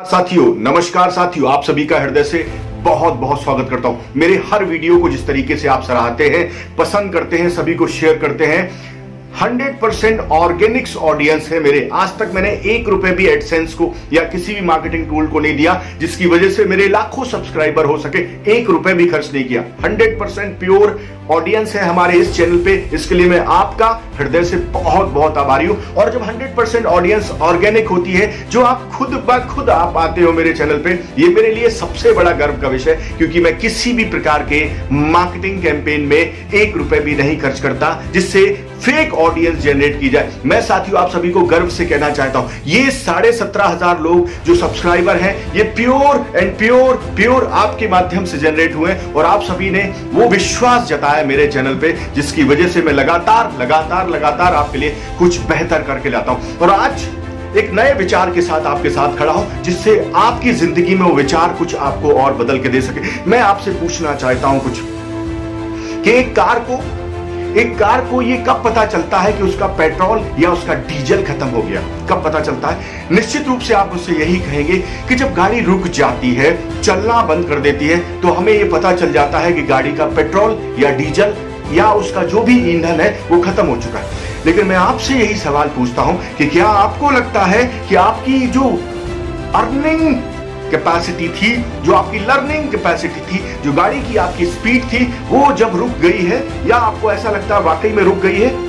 साथियों नमस्कार साथियों, आप सभी का हृदय से बहुत बहुत स्वागत करता हूं। मेरे हर वीडियो को जिस तरीके से आप सराहते हैं, पसंद करते हैं, सभी को शेयर करते हैं, 100% ऑर्गेनिक्स ऑडियंस है मेरे। आज तक मैंने ₹1 भी एडसेंस को या किसी भी मार्केटिंग टूल को नहीं दिया जिसकी वजह से मेरे लाखों सब्सक्राइबर हो सके। ₹1 भी खर्च नहीं किया। 100% प्योर ऑडियंस है हमारे इस चैनल पे। इसके लिए मैं आपका हृदय से बहुत बहुत आभारी हूं। और जब 100% ऑडियंस ऑर्गेनिक होती है, जो आप खुद ब खुद आप आते हो मेरे चैनल पे, ये मेरे लिए सबसे बड़ा गर्व का विषय, क्योंकि मैं किसी भी प्रकार के मार्केटिंग कैंपेन में ₹1 भी नहीं खर्च करता जिससे फेक ऑडियंस जनरेट की जाए। मैं साथियों आप सभी को गर्व से कहना चाहता हूं, ये 17,500 लोग जो सब्सक्राइबर हैं, ये प्योर एंड प्योर आपके माध्यम से जनरेट हुए और आप सभी ने वो विश्वास जताया मेरे चैनल पे, जिसकी वजह से मैं लगातार आपके लिए कुछ बेहतर करके लाता हूं। और आज एक नए विचार के साथ आपके साथ खड़ा हूं, जिससे आपकी जिंदगी में वो विचार कुछ आपको और बदल के दे सके। मैं आपसे पूछना चाहता हूं कुछ, कि एक कार को ये कब पता चलता है कि उसका पेट्रोल या उसका डीजल खत्म हो गया? कब पता चलता है? निश्चित रूप से आप मुझसे यही कहेंगे कि जब गाड़ी रुक जाती है, चलना बंद कर देती है, तो हमें ये पता चल जाता है कि गाड़ी का पेट्रोल या डीजल या उसका जो भी ईंधन है वो खत्म हो चुका है। लेकिन मैं आपसे यही सवाल पूछता हूं कि क्या आपको लगता है कि आपकी जो अर्निंग कैपेसिटी थी, जो आपकी लर्निंग कैपेसिटी थी, जो गाड़ी की आपकी स्पीड थी, वो जब रुक गई है, या आपको ऐसा लगता है वाकई में रुक गई है,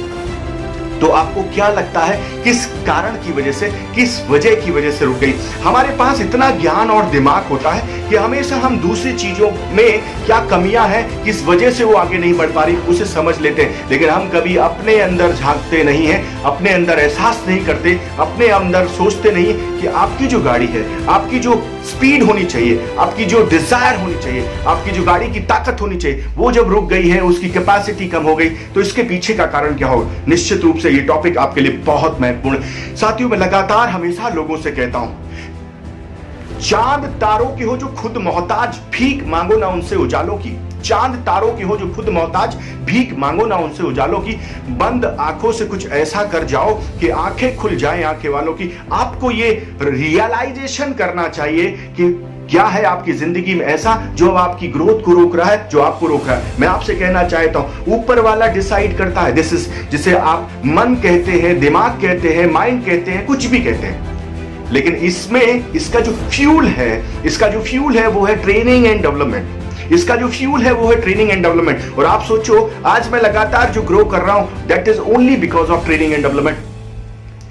तो आपको क्या लगता है किस कारण की वजह से, किस वजह की वजह से रुक गई? हमारे पास इतना ज्ञान और दिमाग होता है कि हमेशा हम दूसरी चीजों में क्या कमियां हैं, किस वजह से वो आगे नहीं बढ़ पा रही, उसे समझ लेते हैं। लेकिन हम कभी अपने अंदर झांकते नहीं हैं, अपने अंदर एहसास नहीं करते, अपने अंदर सोचते नहीं कि आपकी जो गाड़ी है, आपकी जो स्पीड होनी चाहिए, आपकी जो डिजायर होनी चाहिए, आपकी जो गाड़ी की ताकत होनी चाहिए, वो जब रुक गई है, उसकी कैपेसिटी कम हो गई, तो इसके पीछे का कारण क्या होगा? निश्चित रूप से ये टॉपिक आपके लिए बहुत महत्वपूर्ण है। साथियों मैं लगातार हमेशा लोगों से कहता हूं, चांद तारों की हो जो खुद मोहताज, भीख मांगो ना उनसे उजालों की। चांद तारों की हो जो खुद मोहताज, भीख मांगो ना उनसे उजालों की। बंद आंखों से कुछ ऐसा कर जाओ कि आंखें खुल जाएं आंखें वालों की। आपको ये रियलाइजेशन करना चाहिए कि क्या है आपकी जिंदगी में ऐसा जो आपकी ग्रोथ को रोक रहा है, जो आपको रोक रहा है। मैं आपसे कहना चाहता हूं, ऊपर वाला डिसाइड करता है। दिस इज, जिसे आप मन कहते हैं, दिमाग कहते हैं, माइंड कहते हैं, कुछ भी कहते हैं, लेकिन इसमें इसका जो फ्यूल है वो है ट्रेनिंग एंड डेवलपमेंट। इसका जो फ्यूल है वो है ट्रेनिंग एंड डेवलपमेंट। और आप सोचो, आज मैं लगातार जो ग्रो कर रहा हूं, that is only because of training and development.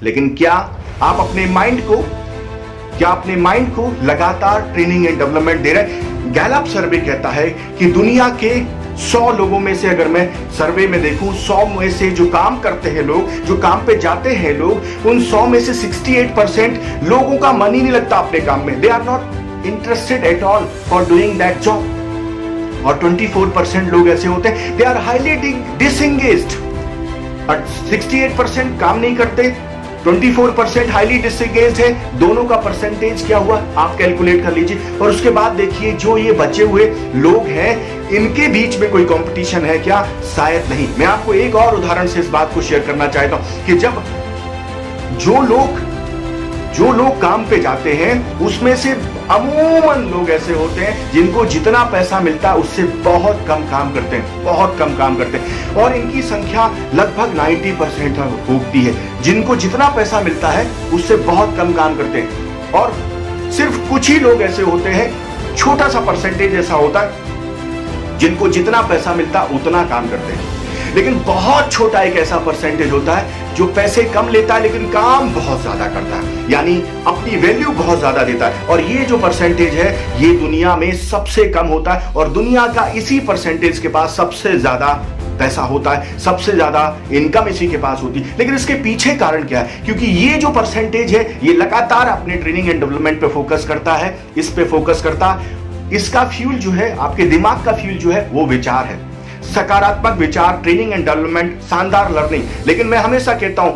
लेकिन क्या आप अपने माइंड को लगातार ट्रेनिंग एंड डेवलपमेंट दे रहे हैं? गैलप सर्वे कहता है कि दुनिया के 100 लोगों में से, अगर मैं सर्वे में देखूं, 100 में से जो काम करते हैं लोग, जो काम पे जाते हैं लोग, उन 100 में से 68% लोगों का मन ही नहीं लगता अपने काम में। They are not interested at all for doing that job. और 24% लोग ऐसे होते हैं, दे आर हाईली डिसएंगेज्ड। 68% काम नहीं करते, 24% हाईली डिसएंगेज्ड है। दोनों का परसेंटेज क्या हुआ आप कैलकुलेट कर लीजिए। और उसके बाद देखिए, जो ये बचे हुए लोग हैं, इनके बीच में कोई कंपटीशन है क्या? शायद नहीं। मैं आपको एक और उदाहरण से इस बात को शेयर करना चाहता हूं कि जब जो लोग काम पे जाते हैं, उसमें से अमूमन लोग ऐसे होते हैं जिनको जितना पैसा मिलता है उससे बहुत कम काम करते हैं, और इनकी संख्या लगभग 90% होती है। जिनको जितना पैसा मिलता है उससे बहुत कम काम करते हैं, और सिर्फ कुछ ही लोग ऐसे होते हैं, छोटा सा परसेंटेज ऐसा होता है, जिनको जितना पैसा मिलता उतना काम करते हैं। लेकिन बहुत छोटा एक ऐसा परसेंटेज होता है जो पैसे कम लेता है लेकिन काम बहुत ज्यादा करता है, यानी अपनी वैल्यू बहुत ज्यादा देता है। और ये जो परसेंटेज है, ये दुनिया में सबसे कम होता है, और दुनिया का इसी परसेंटेज के पास सबसे ज्यादा पैसा होता है, सबसे ज्यादा इनकम इसी के पास होती है। लेकिन इसके पीछे कारण क्या है? क्योंकि ये जो परसेंटेज है, ये लगातार अपने ट्रेनिंग एंड डेवलपमेंट पे फोकस करता है, इस पे फोकस करता। इसका फ्यूल जो है, आपके दिमाग का फ्यूल जो है, वो विचार है, सकारात्मक विचार, ट्रेनिंग एंड डेवलपमेंट, शानदार लर्निंग। लेकिन मैं हमेशा कहता हूं,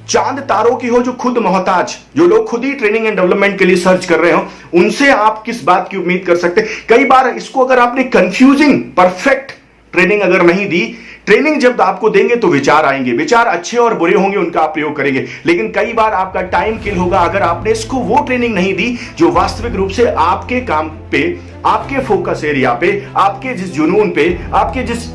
चांद तारों की हो जो खुद मोहताज, जो लोग खुद ही ट्रेनिंग एंड डेवलपमेंट के लिए सर्च कर रहे हो, उनसे आप किस बात की उम्मीद कर सकते हैं? कई बार इसको अगर आपने कंफ्यूजिंग परफेक्ट ट्रेनिंग अगर नहीं दी, ट्रेनिंग जब आपको देंगे तो विचार आएंगे, विचार अच्छे और बुरे होंगे, उनका आप प्रयोग करेंगे, लेकिन कई बार आपका टाइम किल होगा अगर आपने इसको वो ट्रेनिंग नहीं दी जो वास्तविक रूप से आपके काम पे, आपके फोकस एरिया पे, आपके जिस जुनून पे, आपके जिस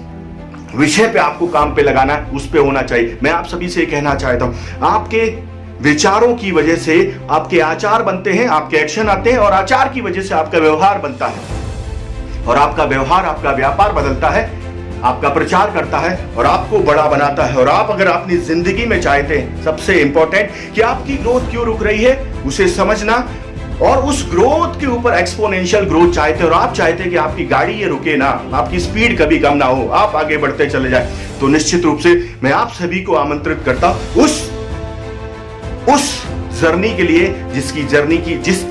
विषय पे आपको काम पे लगाना है उस पे होना चाहिए। मैं आप सभी से कहना चाहता हूं, आपके विचारों की वजह से आपके आचार बनते हैं, आपके एक्शन आते हैं, और आचार की वजह से आपका व्यवहार बनता है, और आपका व्यवहार आपका व्यापार बदलता है, आपका प्रचार करता है और आपको बड़ा बनाता है। और आप अगर अपनी जिंदगी में चाहते हैं, सबसे इंपॉर्टेंट कि आपकी ग्रोथ क्यों रुक रही है उसे समझना, और उस ग्रोथ के ऊपर एक्सपोनेंशियल ग्रोथ चाहते हैं, और आप चाहते हैं कि आपकी गाड़ी ये रुके ना, आपकी स्पीड कभी कम ना हो, आप आगे बढ़ते चले जाए, तो निश्चित रूप से मैं आप सभी को आमंत्रित करता हूं उस जर्नी के लिए जिस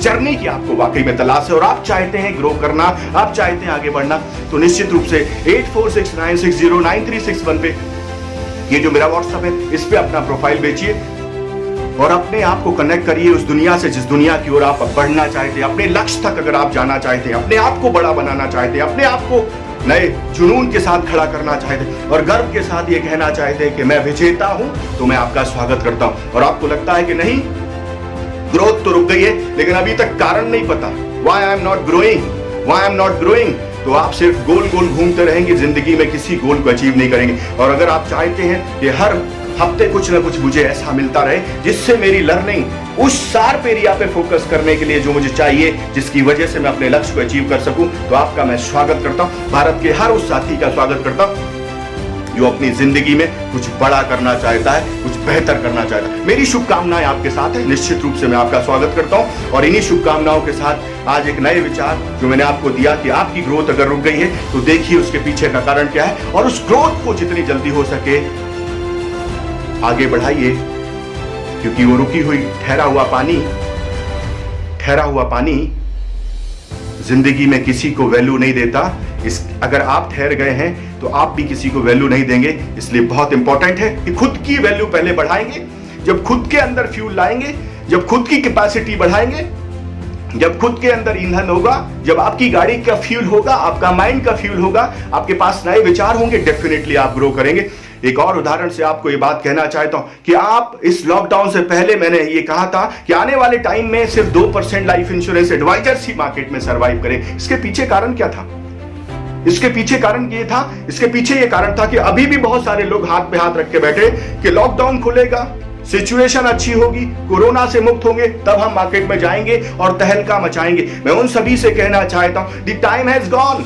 जर्नी की आपको वाकई में तलाश है, और आप चाहते हैं ग्रो करना, आप चाहते हैं आगे बढ़ना, तो निश्चित रूप से 8469609361 पे ये जो मेरा व्हाट्सएप है इस पे अपना प्रोफाइल भेजिए और अपने आप को कनेक्ट करिए उस दुनिया से जिस दुनिया की ओर आप बढ़ना चाहते हैं। अपने लक्ष्य तक अगर आप जाना चाहते हैं, अपने आप को बड़ा बनाना चाहते हैं, अपने आप को नए जुनून के साथ खड़ा करना चाहते हैं और गर्व के साथ ये कहना चाहते हैं कि मैं विजेता हूं, तो मैं आपका स्वागत करता हूं। और आपको लगता है कि नहीं, ग्रोथ तो रुक गई है लेकिन अभी तक कारण नहीं पता, why I am not growing, तो आप सिर्फ गोल गोल घूमते रहेंगे, जिंदगी में किसी गोल को अचीव नहीं करेंगे। और अगर आप चाहते हैं कि हर हफ्ते कुछ ना कुछ मुझे ऐसा मिलता रहे जिससे मेरी लर्निंग उस शार्प एरिया पे फोकस करने के लिए जो मुझे चाहिए, जिसकी वजह से मैं अपने लक्ष्य को अचीव कर सकूं, तो आपका मैं स्वागत करता हूं। भारत के हर उस साथी का स्वागत करता हूं जो अपनी जिंदगी में कुछ बड़ा करना चाहता है, कुछ बेहतर करना चाहता है। मेरी शुभकामनाएं आपके साथ है, निश्चित रूप से मैं आपका स्वागत करता हूं। और इन्हीं शुभकामनाओं के साथ आज एक नए विचार जो मैंने आपको दिया कि आपकी ग्रोथ अगर रुक गई है तो देखिए उसके पीछे का कारण क्या है, और उस ग्रोथ को जितनी जल्दी हो सके आगे बढ़ाइए, क्योंकि वो रुकी हुई ठहरा हुआ पानी जिंदगी में किसी को वैल्यू नहीं देता। अगर आप ठहर गए हैं तो आप भी किसी को वैल्यू नहीं देंगे। इसलिए बहुत इंपॉर्टेंट है कि खुद की वैल्यू पहले बढ़ाएंगे। जब खुद के अंदर फ्यूल लाएंगे, जब खुद की कैपेसिटी बढ़ाएंगे, जब खुद के अंदर ईंधन होगा, जब आपकी गाड़ी का फ्यूल होगा, आपका माइंड का फ्यूल होगा, आपके पास नए विचार होंगे, डेफिनेटली आप ग्रो करेंगे। एक और उदाहरण से आपको ये बात कहना चाहता हूं कि आप इस लॉकडाउन से पहले मैंने ये कहा था कि आने वाले टाइम में सिर्फ 2% लाइफ इंश्योरेंस एडवाइजर्स ही मार्केट में सर्वाइव करें। इसके पीछे कारण क्या था? इसके पीछे कारण ये था, इसके पीछे ये कारण था कि अभी भी बहुत सारे लोग हाथ पे हाथ रख के बैठे कि लॉकडाउन खुलेगा, सिचुएशन अच्छी होगी, कोरोना से मुक्त होंगे, तब हम मार्केट में जाएंगे और तहलका मचाएंगे। मैं उन सभी से कहना चाहता हूं, द टाइम हैज गॉन।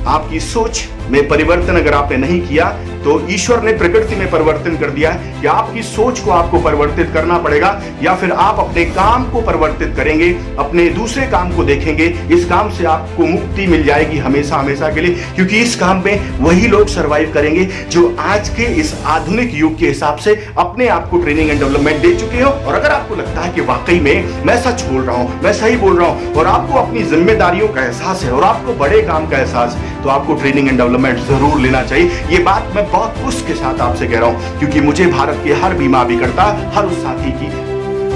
आपकी सोच में परिवर्तन अगर आपने नहीं किया तो ईश्वर ने प्रकृति में परिवर्तन कर दिया है कि आपकी सोच को आपको परिवर्तित करना पड़ेगा, या फिर आप अपने काम को परिवर्तित करेंगे, अपने दूसरे काम को देखेंगे। इस काम से आपको मुक्ति मिल जाएगी हमेशा हमेशा के लिए, क्योंकि इस काम में वही लोग सरवाइव करेंगे जो आज के इस आधुनिक युग के हिसाब से अपने आप को ट्रेनिंग एंड डेवलपमेंट दे चुके हो। और अगर आपको लगता है कि वाकई में मैं सच बोल रहा हूं, मैं सही बोल रहा हूं, और आपको अपनी जिम्मेदारियों का एहसास है और आपको बड़े काम का एहसास, तो आपको ट्रेनिंग एंड डेवलपमेंट जरूर लेना चाहिए। ये बात मैं बहुत पुष्ट के साथ आपसे कह रहा हूं, क्योंकि मुझे भारत के हर बीमा अभिकर्ता, हर उस साथी की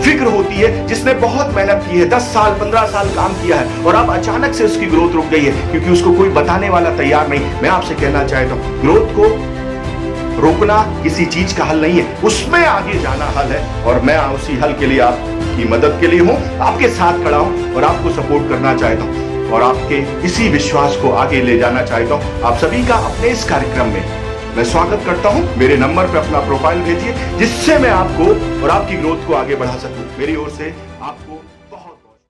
फिक्र होती है जिसने बहुत मेहनत की है, 10 साल 15 साल काम किया है, और अब अचानक से उसकी ग्रोथ रुक गई है क्योंकि उसको कोई बताने वाला तैयार नहीं। मैं आपसे कहना चाहता हूं, ग्रोथ को रोकना किसी चीज का हल नहीं है, उसमें आगे जाना हल है। और मैं उसी हल के लिए आपकी मदद के लिए हूं, आपके साथ खड़ा हूं और आपको सपोर्ट करना चाहता हूं और आपके इसी विश्वास को आगे ले जाना चाहता हूं। आप सभी का अपने इस कार्यक्रम में मैं स्वागत करता हूं। मेरे नंबर पर अपना प्रोफाइल भेजिए जिससे मैं आपको और आपकी ग्रोथ को आगे बढ़ा सकूं। मेरी ओर से